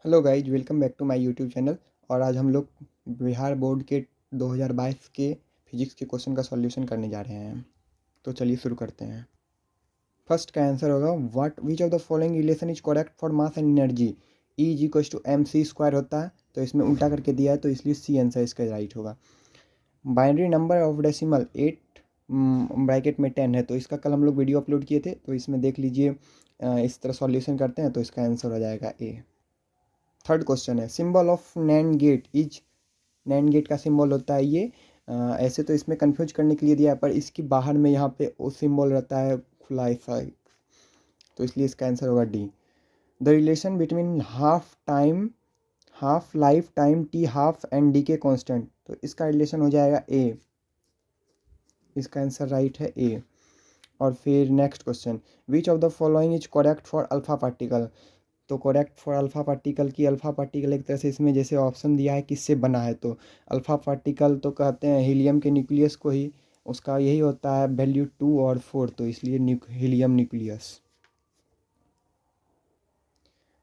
Hello guys, welcome back to my YouTube channel. और आज हम लोग बिहार बोर्ड के 2022 के फिजिक्स के क्वेश्चन का सॉल्यूशन करने जा रहे हैं। तो चलिए शुरू करते हैं। फर्स्ट का आंसर होगा what which of the following relation is correct for mass and energy. E is equal to m c square होता है, तो इसमें उल्टा करके दिया है, तो इसलिए सी आंसर इसका राइट होगा। Binary number of decimal 8 bracket में 10 है, तो इसका कल हम लोग वीडियो अपलोड किए थे, तो इसमें देख लीजिए। इस तरह सॉल्यूशन करते हैं तो इसका आंसर हो जाएगा ए। थर्ड क्वेश्चन है symbol of NAND gate is. NAND gate का सिंबल होता है ये। ऐसे तो इसमें कंफ्यूज करने के लिए दिया है, पर इसकी बाहर में यहाँ पे वो सिंबल रहता है खुला ऐसा, तो इसलिए इसका आंसर होगा D. The relation between half life time T half and D के कॉन्स्टेंट, तो इसका रिलेशन हो जाएगा ए। इसका आंसर राइट है ए। और फिर next question, which of the following is correct for alpha particle. तो करेक्ट फॉर अल्फा पार्टिकल की, अल्फा पार्टिकल एक तरह से इसमें जैसे ऑप्शन दिया है किससे बना है, तो अल्फा पार्टिकल तो कहते हैं हीलियम के न्यूक्लियस को ही, उसका यही होता है वैल्यू 2 और 4, तो इसलिए helium nucleus.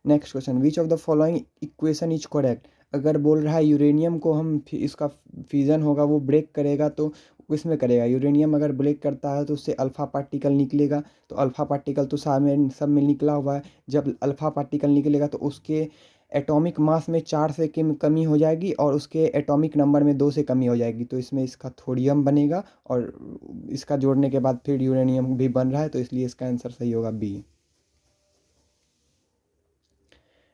Next question, which of the following equation is correct. अगर बोल रहा है यूरेनियम को हम इसका फ्यूजन होगा वो ब्रेक करेगा, तो किसमें करेगा। यूरेनियम अगर ब्रेक करता है तो उससे अल्फा पार्टिकल निकलेगा, तो अल्फा पार्टिकल तो सब में निकला हुआ है। जब अल्फा पार्टिकल निकलेगा तो उसके एटॉमिक मास में 4 से कमी हो जाएगी और उसके एटॉमिक नंबर में 2 से कमी हो जाएगी, तो इसमें इसका थोरियम बनेगा और इसका जोड़ने के बाद फिर यूरेनियम भी बन रहा है, तो इसलिए इसका आंसर सही होगा B.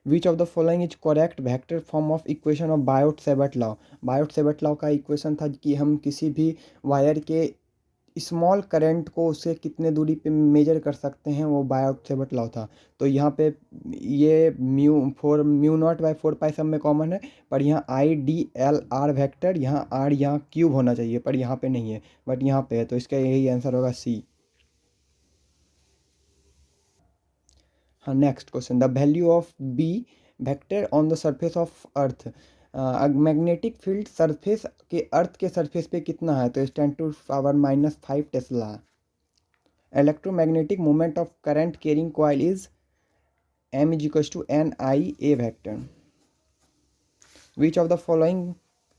Which of the following is correct vector form of equation of Biot Savart law. Biot Savart law का इक्वेशन था कि हम किसी भी वायर के स्मॉल करंट को उससे कितने दूरी पे मेजर कर सकते हैं, वो बायोट सेवर्ट लॉ था। तो यहाँ पे ये म्यू नॉट बाई 4 पाई सब में कॉमन है, पर यहाँ I D L R vector, यहाँ आर यहाँ क्यूब होना चाहिए, पर यहाँ पे नहीं है, बट यहाँ पे है, तो इसका यही आंसर होगा सी। हाँ, next question, the value of B vector on the surface of earth. Magnetic field surface के अर्थ के सरफेस पे कितना है, तो 10⁻⁵ tesla. Electromagnetic moment of current carrying coil is m is equal to N I A vector. Which of the following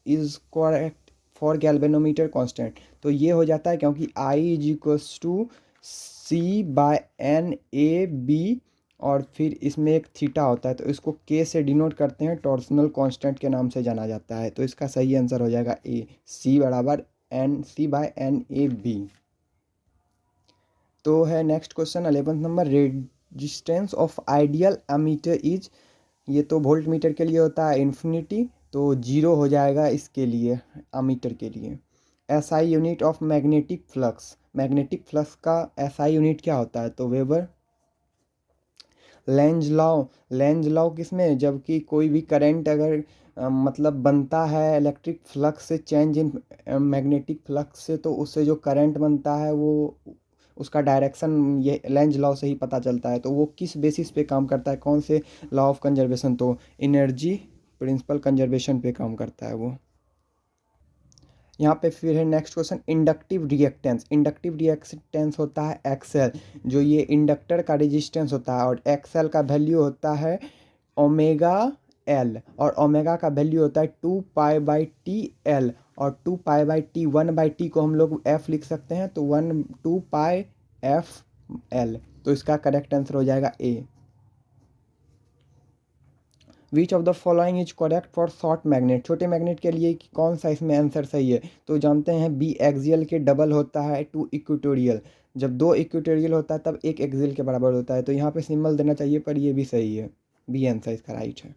is correct for galvanometer constant. तो ये हो जाता है क्योंकि I is equal to C by N A B, और फिर इसमें एक थीटा होता है, तो इसको के से डिनोट करते हैं, टॉर्सनल कांस्टेंट के नाम से जाना जाता है, तो इसका सही आंसर हो जाएगा ए, सी बराबर N C by N A B. तो है next question 11th number, resistance of ideal ammeter is. ये तो वोल्ट मीटर के लिए होता है इन्फिनिटी, तो 0 हो जाएगा इसके लिए, अमीटर के लिए। SI unit of magnetic flux. Magnetic flux का एसआई यूनिट क्या होता है, तो वेबर। लेंज लॉ किसमें, जबकि कोई भी करंट अगर मतलब बनता है इलेक्ट्रिक फ्लक्स से, चेंज इन मैग्नेटिक फ्लक्स से, तो उससे जो करंट बनता है वो उसका डायरेक्शन ये लेंज लॉ से ही पता चलता है। तो वो किस बेसिस पे काम करता है, कौन से लॉ ऑफ कंजर्वेशन, तो एनर्जी प्रिंसिपल कंजर्वेशन पे काम करता है वो। यहाँ पे फिर है next question, inductive reactance. Inductive reactance होता है एक्सएल, जो ये इंडक्टर का रेजिस्टेंस होता है, और एक्सएल का वैल्यू होता है ओमेगा एल, और ओमेगा का वैल्यू होता है 2 पाई/टी एल, और 2 पाई/टी 1/टी को हम लोग एफ लिख सकते हैं, तो 2 पाई/एफ एल, तो इसका करेक्ट आंसर हो जाएगा A. Which of the following is correct for short magnet. छोटे मैग्नेट के लिए कौन सा इसमें आंसर सही है, तो जानते हैं बी एक्सियल के डबल होता है 2 इक्वेटोरियल। जब 2 इक्वेटोरियल होता है तब 1 एक्सियल के बराबर होता है, तो यहाँ पे सिंबल देना चाहिए, पर ये भी सही है, बी आंसर इसका राइट है।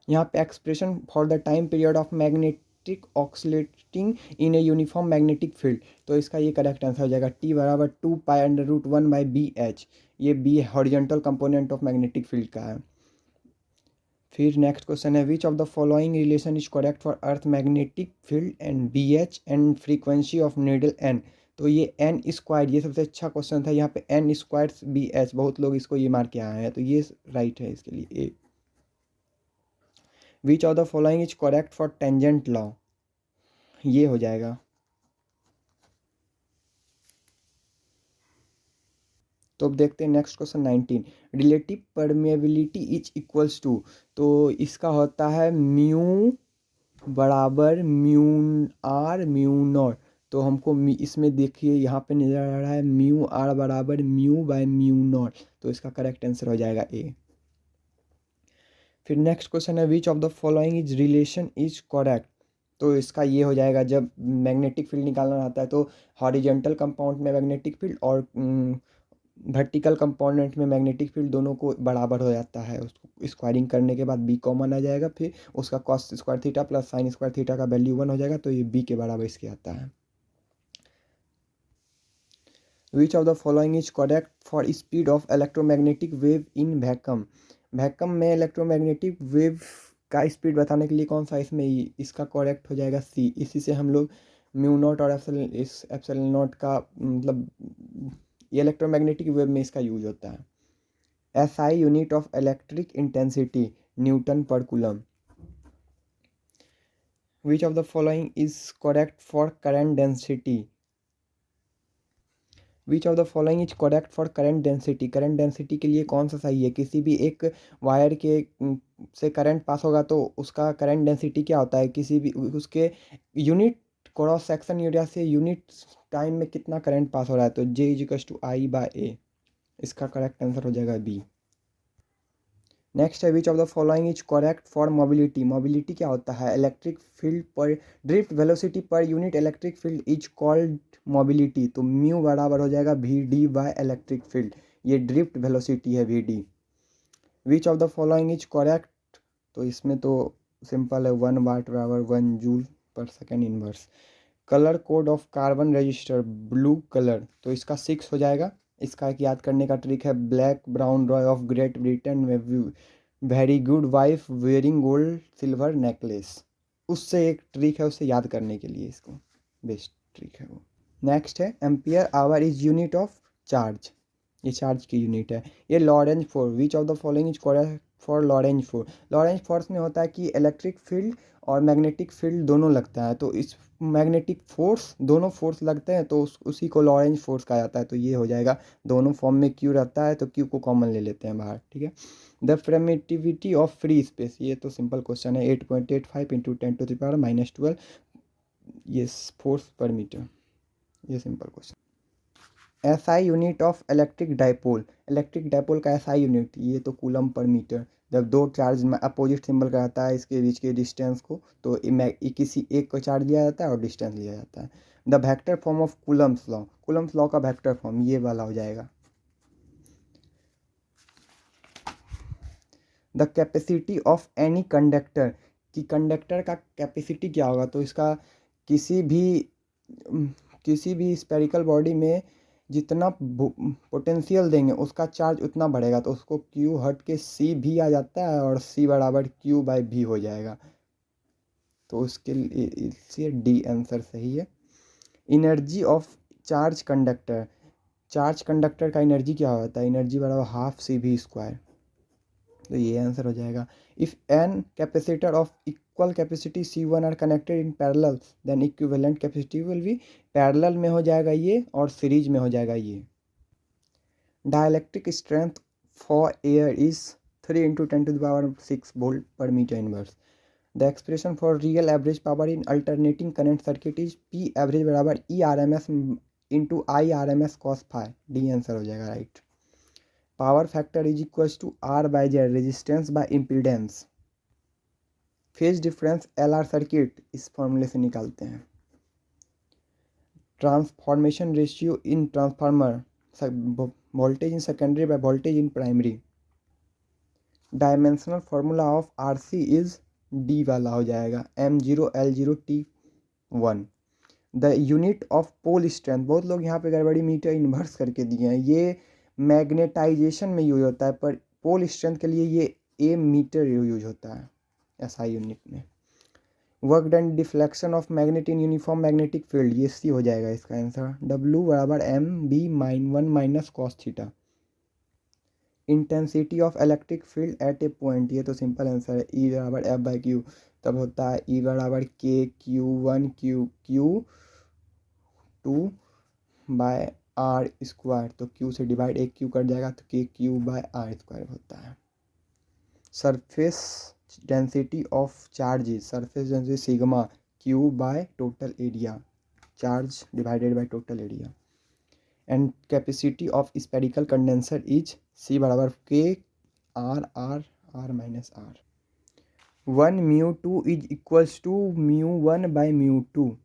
यहाँ पे expression for the time period of magnetic oscillating in a uniform magnetic field, तो इसका ये करेक्ट आंसर हो जाएगा टी बराबर 2 पाई/√1/BH। ये B horizontal component of magnetic field का है। फिर नेक्स्ट क्वेश्चन है, which of the following relation is correct for earth magnetic field and BH and frequency of needle n. तो ये एन स्क्वायर, ये सबसे अच्छा क्वेश्चन था, यहाँ पे एन स्क्वायर BH, बहुत लोग इसको ये मार के आए हैं, तो ये राइट है इसके लिए A. Which of the following is correct for tangent law, ये हो जाएगा तो अब देखते हैं next question 19। Relative permeability is equals to, तो इसका होता है म्यू बराबर म्यू आर म्यू नॉट। तो हमको इसमें देखिए यहाँ पे नज़र आ रहा है म्यू आर बराबर म्यू बाय म्यू नॉट, तो इसका करेक्ट आंसर हो जाएगा ए। फिर नेक्स्ट क्वेश्चन है which of the following is relation is correct. तो इसका ये हो जाएगा, जब मैग्नेटिक फील्ड निकालना रहता है तो हॉरिजॉन्टल कंपाउंड में मैग्नेटिक फील्ड और वर्टिकल कंपोनेंट में मैग्नेटिक फील्ड दोनों को बराबर हो जाता है। उसको स्क्वायरिंग करने के बाद बी कॉमन आ जाएगा, फिर उसका cos square theta plus sine square theta का वैल्यू 1 हो जाएगा, तो ये बी के बराबर इसके आता है। Which of the following is correct for speed of electromagnetic wave in vacuum. Vacuum में इलेक्ट्रोमैग्नेटिक वेव का स्पीड बताने के लिए कौन सा इसमें इसका करेक्ट हो जाएगा सी। इसी से हम लोग म्यू नॉट और एप्सिलॉन नॉट का मतलब ये इलेक्ट्रोमैग्नेटिक वेव में इसका यूज होता है। SI unit of electric intensity newton per coulomb. Which of the following is correct for current density. Which of the following is correct for current density. Current density के लिए कौन सा सही है। किसी भी एक वायर के से करंट पास होगा तो उसका करंट डेंसिटी क्या होता है, किसी भी उसके यूनिट क्रॉस सेक्शन एरिया से यूनिट टाइम में कितना करंट पास हो रहा है, तो J is equals to I by A. इसका करेक्ट आंसर हो जाएगा बी। नेक्स्ट है which of the following is correct for mobility. Mobility क्या होता है, इलेक्ट्रिक फील्ड पर drift velocity per unit electric field is called mobility. तो mu बराबर हो जाएगा V D by electric field, ये ड्रिफ्ट वेलोसिटी है v d. Which of the following is correct, तो इसमें तो सिंपल है 1 वाट बराबर 1 जूल पर second inverse. Colour code of carbon register blue colour, तो इसका 6 हो जाएगा। इसका एक याद करने का ट्रिक है, black brown Roy of great Britain में very good wife wearing gold silver necklace. उससे एक ट्रिक है, उसे याद करने के लिए इसको बेस्ट ट्रिक है वो। नेक्स्ट है ampere hour is unit of charge, ये चार्ज की यूनिट है। ये Lorentz force, which of the following is correct for Lorentz force. Lorentz force में होता है कि इलेक्ट्रिक फील्ड और मैग्नेटिक फील्ड दोनों लगता है, तो इस मैग्नेटिक फोर्स दोनों फोर्स लगते हैं तो उसी को लॉरेंज फोर्स कहा जाता है। तो ये हो जाएगा, दोनों फॉर्म में क्यू रहता है तो क्यू को कॉमन ले लेते हैं बाहर, ठीक है। The permittivity of free space, ये तो सिंपल क्वेश्चन है, 8.85 इंटू 10⁻⁻12 ये फोर्स पर मीटर, ये simple question. SI unit of electric dipole. Electric dipole का एसआई यूनिट, ये तो कूलम पर मीटर। जब दो चार्ज में अपोजिट सिंबल का आता है इसके बीच के डिस्टेंस को, तो किसी एक को चार्ज लिया जाता है और डिस्टेंस लिया जाता है। The vector form of Coulomb's law, Coulomb's law का वेक्टर फॉर्म ये वाला हो जाएगा। The capacity of any conductor, कि कंडक्टर का कैपेसिटी क्या होगा, तो इसका किसी भी स्पेरिकल बॉडी में जितना पोटेंशियल देंगे उसका चार्ज उतना बढ़ेगा, तो उसको क्यू हट के सी भी आ जाता है और सी बराबर क्यू बाई भी हो जाएगा, तो उसके लिए इसलिए डी आंसर सही है। Energy of charge conductor, charge conductor का एनर्जी क्या होता है, एनर्जी बराबर हाफ सी भी स्क्वायर, तो ये आंसर हो जाएगा। If n capacitor of equal capacity C1 are connected in parallel then equivalent capacity will be, parallel में हो जाएगा ये और सीरीज में हो जाएगा ये। Dielectric strength for air is 3 into 10⁻6 volt per metre inverse. The expression for real average power in alternating current circuit is P average बराबर ERMS into IRMS cos phi, D answer हो जाएगा right. Power factor is equals to R by Z, resistance by impedance. Phase difference LR circuit इस फॉर्मूले से निकालते हैं। Transformation ratio in transformer, voltage in secondary by voltage in primary. Dimensional formula of RC is D वाला हो जाएगा, M0L0T1। The unit of pole strength, बहुत लोग यहाँ पे गड़बड़ी मीटर इन्वर्स करके दिए हैं, ये मैग्नेटाइजेशन में यूज होता है, पर पोल स्ट्रेंथ के लिए ये A मीटर यूज होता है SI यूनिट में। Work done deflection of magnet in uniform magnetic field, ये सी हो जाएगा इसका आंसर, W बराबर MB-1 minus cos theta. Intensity of electric field at A point, ये तो सिंपल आंसर है, E बराबर F/Q, तब होता है E बराबर KQ1 Q2 by r square, तो क्यू से डिवाइड एक क्यू कट जाएगा तो k q by r square होता है। Surface density of charges, surface density sigma q by total area, charge divided by total area. And capacity of spherical condenser is c बराबर k r r r minus r. 1 mu 2 is equals to mu 1 by mu 2।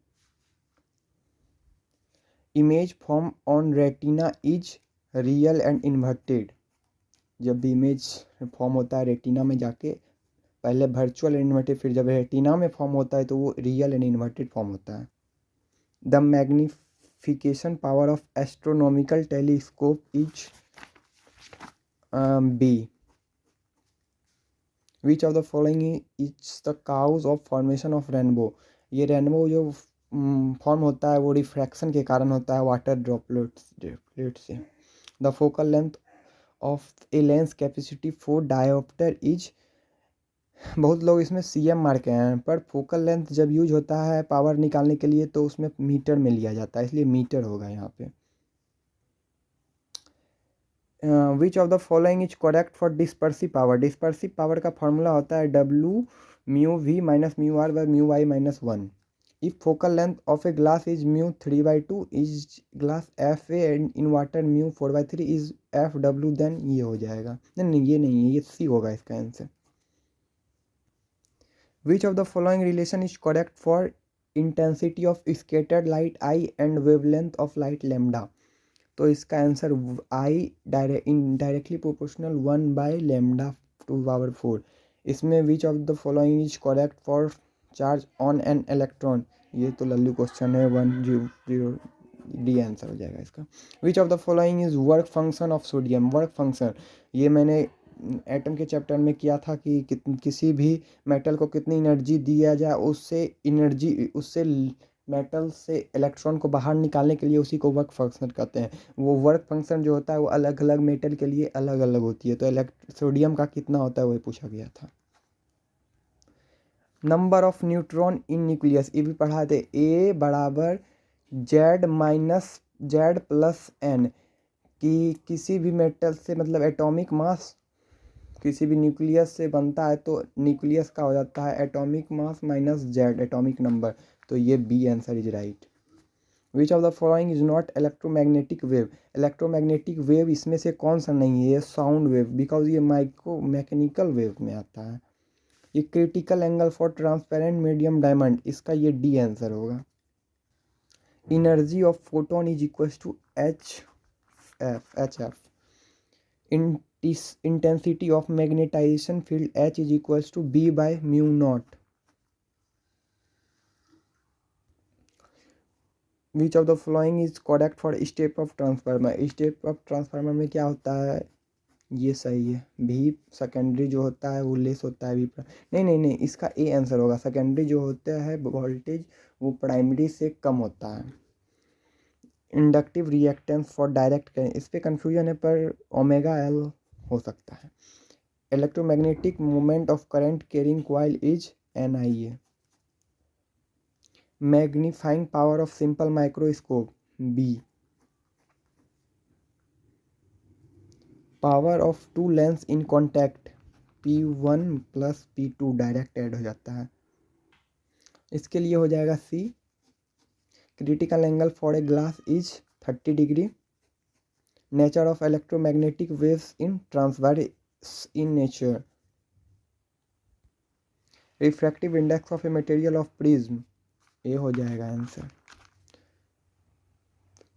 Image form on retina is real and inverted. जब भी image form होता है retina में जाके, पहले virtual and inverted, फिर जब रेटिना में फॉर्म होता है तो वो रियल एंड इन्वर्टेड फॉर्म होता है। The magnification power of astronomical telescope is B. Which of the following is the cause of formation of rainbow. ये रेनबो जो फॉर्म होता है वो रिफ्रैक्शन के कारण होता है वाटर ड्रॉपलेट से। The focal length of a lens capacity for dioptre is, बहुत लोग इसमें सीएम मार के हैं, पर फोकल लेंथ जब यूज होता है पावर निकालने के लिए तो उसमें मीटर में लिया जाता है, इसलिए मीटर होगा यहाँ पे। Which of the following is correct for dispersive power. Dispersive power का फॉर्मूला होता है डब्ल्यू mu v minus mu r by mu y minus 1। If focal length of a glass is mu 3/2 is glass f a and in water mu 4/3 is f डब्ल्यू, then ये हो जाएगा। नहीं ये नहीं है, ये सी होगा इसका answer. Which of the following relation is correct for intensity of scattered light I and wavelength of light lambda. तो इसका आंसर आई डायरेक्टली प्रोपोर्शनल 1/λ²। इसमें विच of the following is correct for charge on an electron, ये तो Lallu question है, 100 D answer हो जाएगा इसका। विच of the following is work function of sodium. Work function ये मैंने एटम के चैप्टर में किया था कि किसी भी मेटल को कितनी एनर्जी दिया जाए, उससे मेटल से इलेक्ट्रॉन को बाहर निकालने के लिए उसी को वर्क फंक्शन कहते हैं। वो वर्क फंक्शन जो होता है वो अलग अलग मेटल के लिए अलग अलग होती है, तो सोडियम का कितना होता है वही पूछा गया था। Number of neutron in nucleus, ये भी पढ़ा थे। ए बराबर Z minus Z plus N, कि किसी भी मेटल से मतलब एटॉमिक मास किसी भी न्यूक्लियस से बनता है तो न्यूक्लियस का हो जाता है atomic mass minus Z atomic number, तो ये B answer is right. Which of the following is not electromagnetic wave. Electromagnetic wave इसमें से कौन सा नहीं है, ये साउंड वेव, बिकॉज ये माइक्रो मैकेनिकल वेव में आता है। ये critical angle for transparent medium diamond, इसका ये डी आंसर होगा। Energy of photon is equal to h f. Intensity of magnetization field H is equals to B by mu naught. Which of the following is correct for step of transformer. Step of transformer में क्या होता है, ये सही है। भी secondary जो होता है वो लेस होता है भी नहीं, इसका ए आंसर होगा। सेकेंडरी जो होता है वोल्टेज वो प्राइमरी से कम होता है। Inductive reactance for direct current, इस पर कन्फ्यूजन है पर ओमेगा एल हो सकता है। Electromagnetic moment of current carrying coil is NIA। Magnifying power of simple microscope B। Power of two lens in contact P1 plus P2 direct add हो जाता है, इसके लिए हो जाएगा C। Critical angle for a glass is 30 degree. Nature of electromagnetic waves in transverse in nature. Refractive index of a material of prism, ये हो जाएगा answer.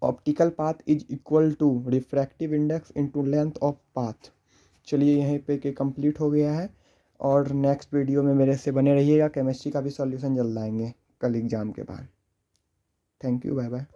Optical path is equal to refractive index into length of path. चलिए यहीं पे के complete हो गया है, और नेक्स्ट वीडियो में मेरे से बने रहिएगा। केमिस्ट्री का भी सॉल्यूशन जल्द आएंगे कल एग्ज़ाम के बाद। Thank you, bye bye.